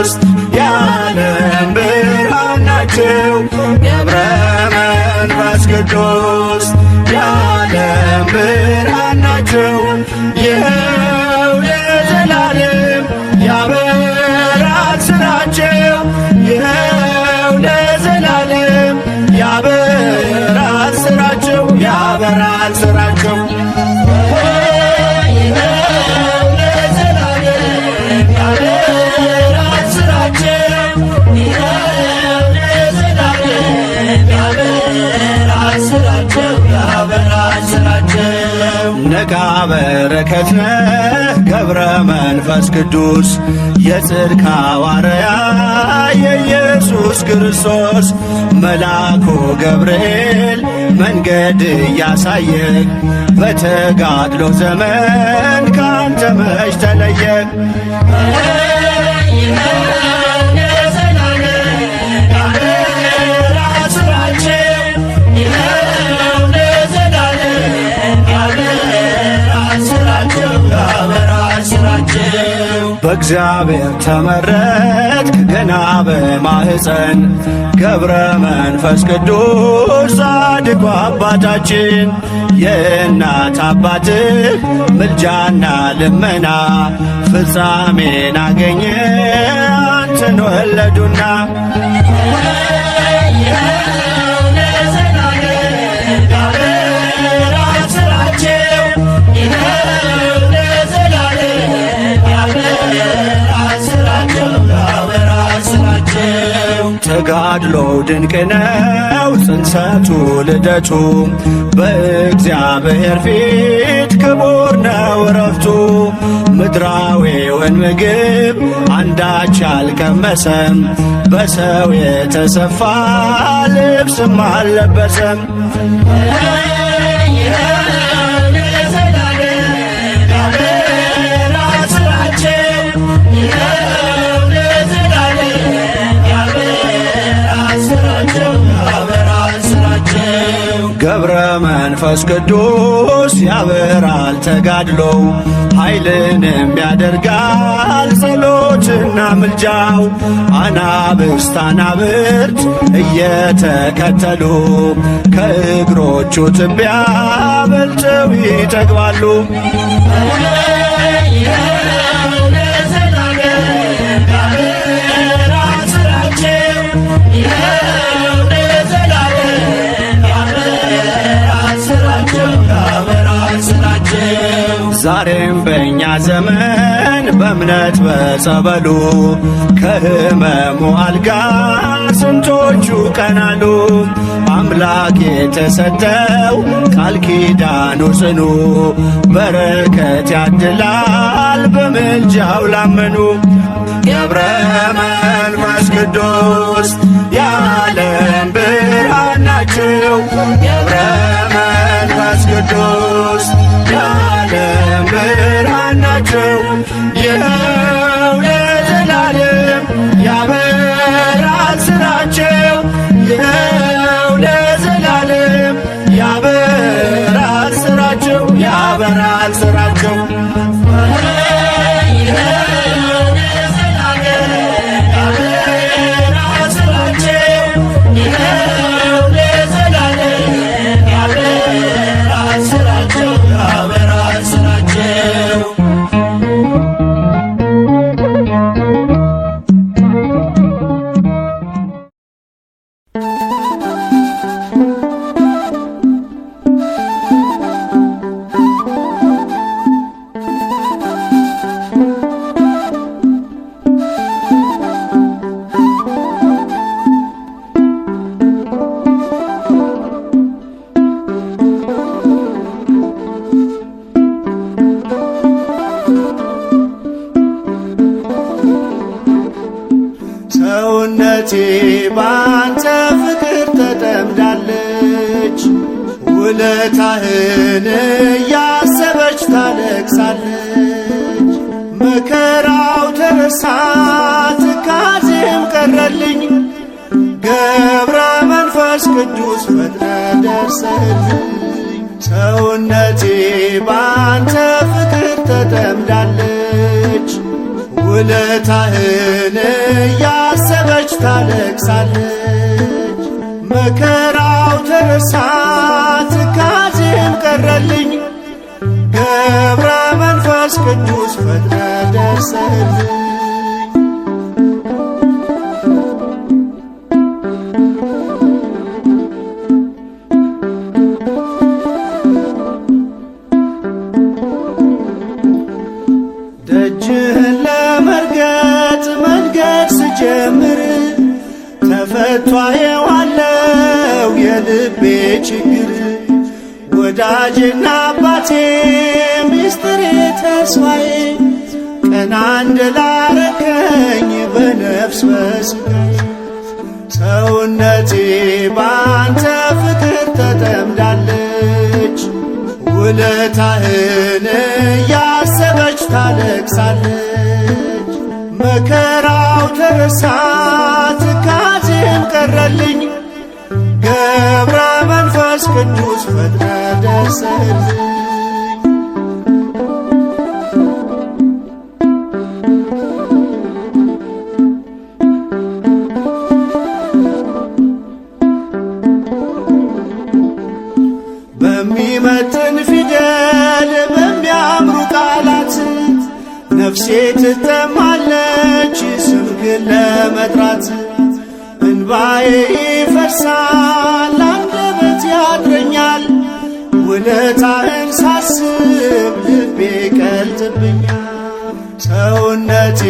ቅዱስ የዓለም ብርሃን ናቸው። ገብረ መንፈስ ቅዱስ የዓለም ብርሃን ናቸው። ይኸው ለዘላለም ያበራል ስራቸው። ይኸው ለዘላለም ያበራል ስራቸው። ያበራል ስራቸው። ነቃ በረከት ነህ ገብረ መንፈስ ቅዱስ የጽድቅ ሐዋርያ የኢየሱስ ክርስቶስ መልአኩ ገብርኤል መንገድ እያሳየ በተጋድሎ ዘመን ካንተ መች ተለየ? በእግዚአብሔር ተመረጥክ ገና በማኅፀን ገብረ መንፈስ ቅዱስ ጻድቁ አባታችን የእናት አባትህ ምልጃና ልመና ፍጻሜን አገኘ አንተን ወለዱና ተጋድሎ ድንቅ ነው ጽንሰቱ ልደቱ በእግዚአብሔር ፊት ክቡር ነው ረፍቱ። ምድራዊውን ምግብ አንዳች አልቀመሰም በሰው የተሰፋ ልብስም አልለበሰም። ገብረ መንፈስ ቅዱስ ያበራል ተጋድሎ ኃይልንም ያደርጋል ጸሎትና ምልጃው። አናብስት አናብርት እየተከተሉ ከእግሮቹ ትቢያ በልተው ይጠግባሉ። ዛሬም በእኛ ዘመን በእምነት በጸበሉ ከሕመሙ አልጋ ስንቶቹ ቀናሉ። አምላክ የተሰጠው ቃል ኪዳኑ ጽኑ በረከት ያድላል በምልጃው ላመኑ። ገብረ መንፈስ ቅዱስ የዓለም ብርሃን ናቸው። ገብረ መንፈስ ቅዱስ የዓለም ብርሃን ናቸው። ይኸው ለዘላለም ያበራል ስራቸው። ይኸው ለዘላለም ያበራል ስራቸው። ያበራል ስራቸው። ሰውነቴ ባንተ ፍቅር ተጠምዳለች፣ ውለታህን እያሰበች ታለቅሳለች። መከራው ተረሳ ትካዜም ቀረልኝ፣ ገብረ መንፈስ ቅዱስ ፈጥነ ደርሰልኝ። ሰውነቴ ባንተ ፍቅር ተጠምዳለች፣ ውለታህን እያሰበች ታለቅሳለች። መከራው ተረሳ ትካዜም ቀረልኝ፣ ገብረ መንፈስ ቅዱስ ፈጥነ ደርሰህልኝ። ደጅህን ለመርገጥ መንገድ ስጀምር ተፈቷ የዋለው የልቤ ችግር። ወዳጄና አባቴ ሚስጥሬ ተስፋዬ ቀና እንደላረከኝ በነፍስ በሥጋዬ። ሰውነቴ ባንተ ፍቅር ተጠምዳለች፣ ውለታህን እያሰበች ታለቅሳለች። መከራው ተረሳ ትካዜም ቀረልኝ፣ ገብረ መንፈስ ቅዱስ ፈጥነ ደርሰህልኝ። በሚመጥን ፊደል በሚያምሩ ቃላት ነፍሴ ትጠማለች ስምህን ለመጥራት። እንባዬ ይፈሳል አንደበት ያጥረኛል፣ ውለታህን ሳስብ ልቤ ቀልጥብኛል። ሰውነቴ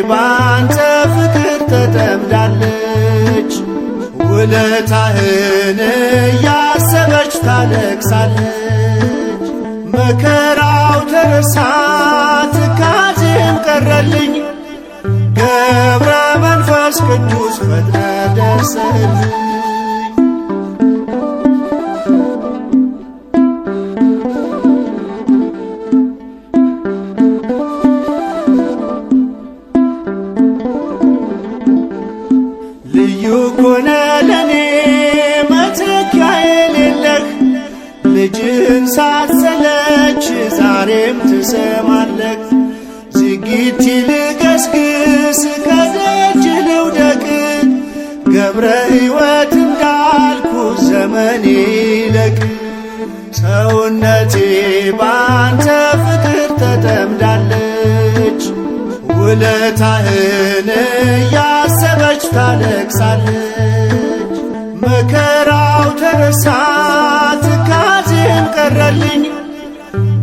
ባንተ ፍቅር ተጠምዳለች፣ ውለታህን እያሰበች ታለቅሳለች። መከራው ተረሳ ትካዜም ቀረልኝ፣ ገብረ መንፈስ ቅዱስ ፈጥነ ደርሰህልኝ። ልዩ ኮነ ለኔ መተኪያ የሌለህ፣ ልጅህን ሳትሰለች ዛሬም ትሰማለህ። ዝጊት ልገስግስ ከደጅ ልውደቅ፣ ገብረ ሕይወት እንዳልኩ ዘመኔ ይለቅ። ሰውነቴ ባንተ ፍቅር ተጠምዳለች፣ ውለታህን እያሰበች ታለቅሳለች። መከራው ተረሳ ትካዜም ቀረልኝ፣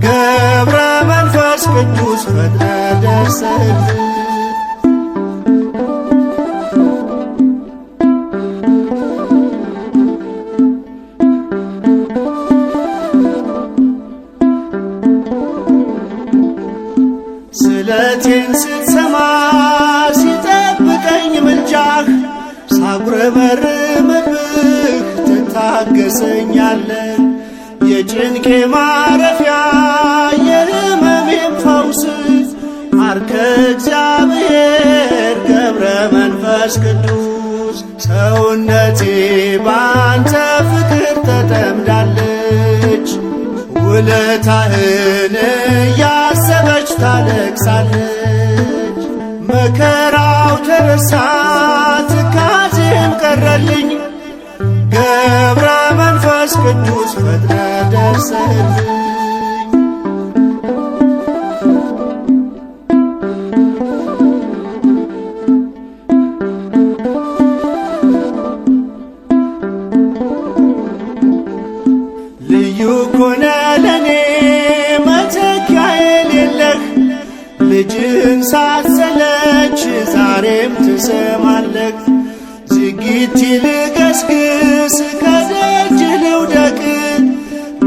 ገብረ መንፈስ ቅዱስ ፈጥነ ደርሰህልኝ። ስለቴን ስትሰማ ሲጠብቀኝ ምልጃህ፣ ሳጉረመርምብህ ትታገሰኛለህ። የጭንቄ ማረፊያ የሕመሜም ፈውስ፣ አርከ እግዚአብሔር ገብረ መንፈስ ቅዱስ። ሰውነቴ ባንተ ፍቅር ተጠምዳለች፣ ውለታህን እያሰበች ታለቅሳለች። መከራው ተረሳ ትካዜም ቀረልኝ፣ ገብረ መንፈስ ቅዱስ ፈጥነ ደርሰህልኝ። ልዩ ኮነ ለኔ መተኪያ የሌለህ፣ ልጅህን ሳትሰለች ዛሬም ትሰማለህ። ዝጊት ልገስግስ ከደጅ ልውደቅ፣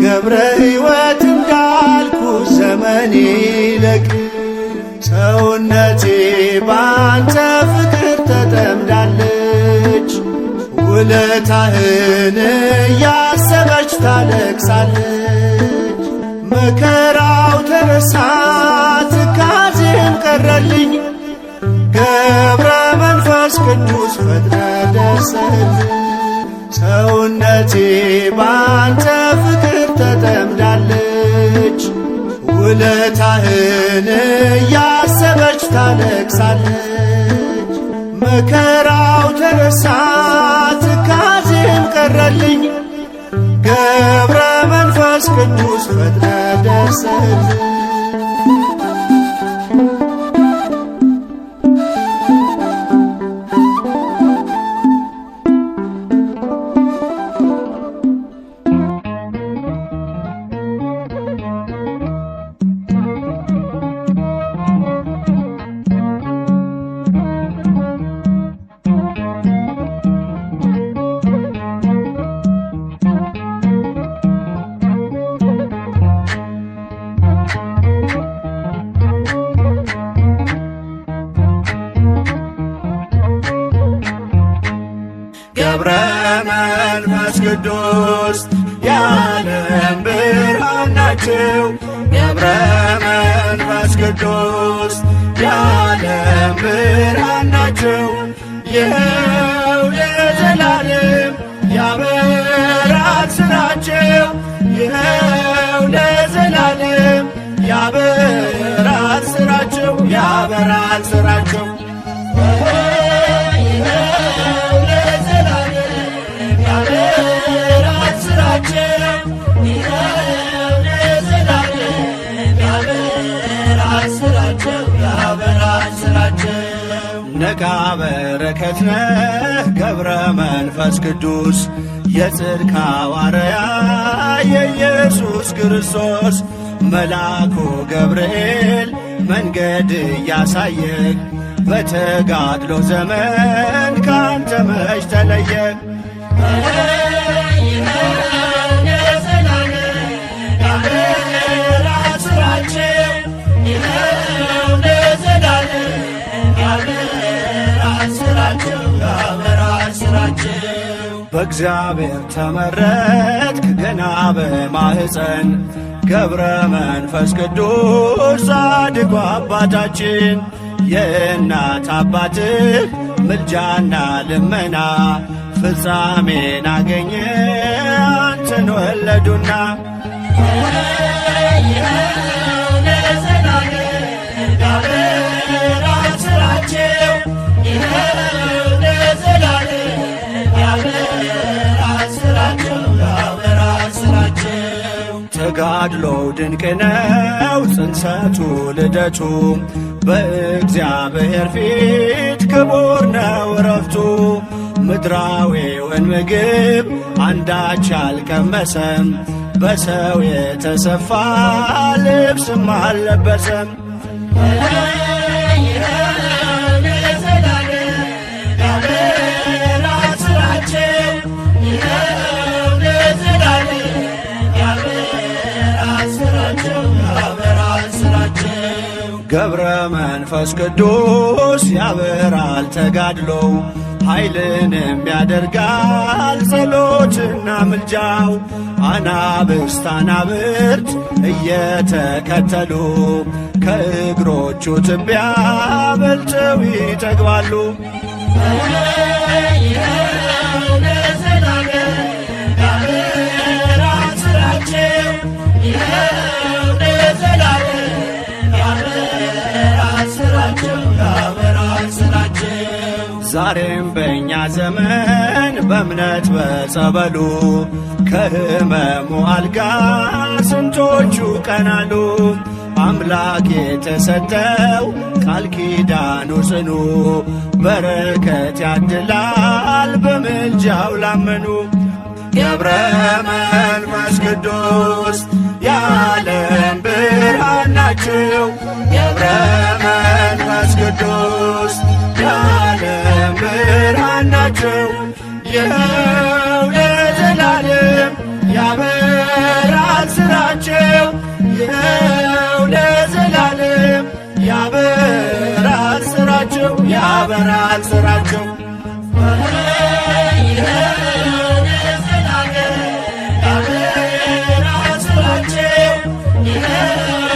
ገብረ ሕይወት እንዳልኩ ዘመኔ ይለቅ። ሰውነቴ ባንተ ፍቅር ተጠምዳለች፣ ውለታህን እያሰበች ታለቅሳለች። መከራው ተረሳ ትካዜም ቀረልኝ፣ ገብረ መንፈስ ቅዱስ ፈጥነ ደርሰህልኝ። ሰውነቴ ባንተ ፍቅር ተጠምዳለች፣ ውለታህን እያሰበች ታለቅሳለች። መከራው ተረሳ ትካዜም ቀረልኝ፣ ገብረ መንፈስ ቅዱስ ፈጥነ ደርሰልኝ። ገብረ መንፈስ ቅዱስ የዓለም ብርሃን ናቸው። ገብረ መንፈስ ቅዱስ የዓለም ብርሃን ናቸው። ይኸው ለዘላለም ያበራል ስራቸው። ይኸው ለዘላለም ያበራል ስራቸው። ያበራል ስራቸው። ነቃ በረከት ነህ ገብረ መንፈስ ቅዱስ የጽድቅ ሐዋርያ የኢየሱስ ክርስቶስ መልአኩ ገብርኤል መንገድ እያሳየህ በተጋድሎ ዘመን ካንተ መች ተለየ። በእግዚአብሔር ተመረጥክ ገና በማኅፀን ገብረ መንፈስ ቅዱስ ጻድቁ አባታችን የእናት አባትህ ምልጃና ልመና ፍጻሜን አገኘ አንተን ወለዱና። ተጋድሎው ድንቅ ነው ጽንሰቱ ልደቱ በእግዚአብሔር ፊት ክቡር ነው ዕረፍቱ። ምድራዊውን ምግብ አንዳች አልቀመሰም፣ በሰው የተሰፋ ልብስም አልለበሰም። ገብረ መንፈስ ቅዱስ ያበራል ተጋድሎው ኃይልንም ያደርጋል ጸሎትና ምልጃው። አናብስት አናብርት እየተከተሉ ከእግሮቹ ትቢያ በልተው ይጠግባሉ። ዛሬም በእኛ ዘመን በእምነት በጸበሉ ከሕመሙ አልጋ ስንቶቹ ቀናሉ። አምላክ የተሰጠው ቃል ኪዳኑ ጽኑ በረከት ያድላል በምልጃው ላመኑ። ገብረ መንፈስ ቅዱስ የዓለም ብርሃን ናቸው። ገብረ መንፈስ ቅዱስ የዓለም ብርሃን ናቸው። ይኸው ለዘላለም ያበራል ስራቸው። ይኸው ለዘላለም ያበራል ስራቸው። ያበራል ስራቸው። Yeah.